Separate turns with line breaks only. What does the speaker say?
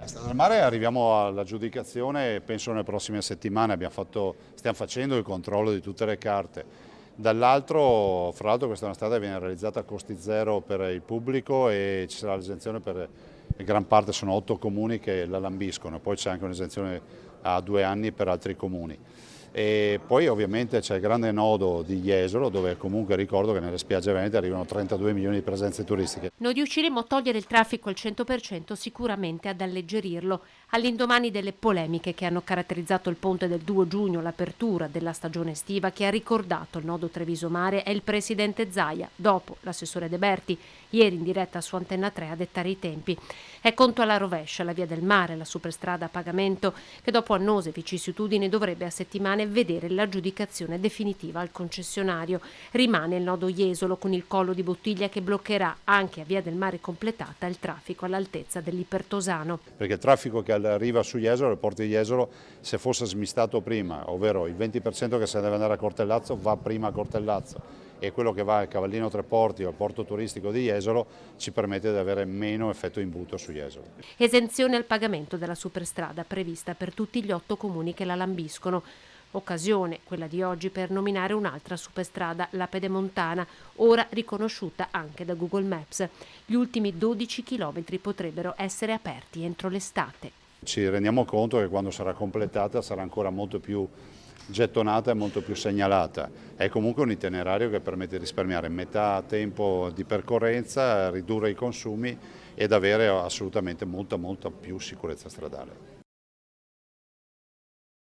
Strada del Mare arriviamo all'aggiudicazione penso nelle prossime settimane, stiamo facendo il controllo di tutte le carte. Dall'altro, fra l'altro questa è una strada che viene realizzata a costi zero per il pubblico e ci sarà l'esenzione per gran parte, sono 8 comuni che la lambiscono, poi c'è anche un'esenzione a 2 anni per altri comuni. E poi ovviamente c'è il grande nodo di Jesolo, dove comunque ricordo che nelle spiagge venete arrivano 32 milioni di presenze turistiche.
Non riusciremo a togliere il traffico al 100%, sicuramente ad alleggerirlo. All'indomani delle polemiche che hanno caratterizzato il ponte del 2 giugno, l'apertura della stagione estiva, che ha ricordato il nodo Treviso Mare è il presidente Zaia, dopo l'assessore De Berti, ieri in diretta su Antenna 3 a dettare i tempi. È conto alla rovescia la via del mare, la superstrada a pagamento, che dopo annose vicissitudini dovrebbe a settimane vedere l'aggiudicazione definitiva al concessionario. Rimane il nodo Jesolo con il collo di bottiglia che bloccherà anche a via del mare completata il traffico all'altezza dell'Ipertosano.
Perché il traffico che arriva su Jesolo, il porto di Jesolo, se fosse smistato prima, ovvero il 20% che se deve andare a Cortellazzo va prima a Cortellazzo e quello che va al Cavallino Tre Porti o al porto turistico di Jesolo ci permette di avere meno effetto imbuto su Jesolo.
Esenzione al pagamento della superstrada prevista per tutti gli 8 comuni che la lambiscono. Occasione, quella di oggi, per nominare un'altra superstrada, la Pedemontana, ora riconosciuta anche da Google Maps. Gli ultimi 12 chilometri potrebbero essere aperti entro l'estate.
Ci rendiamo conto che quando sarà completata sarà ancora molto più gettonata e molto più segnalata. È comunque un itinerario che permette di risparmiare metà tempo di percorrenza, ridurre i consumi ed avere assolutamente molta più sicurezza stradale.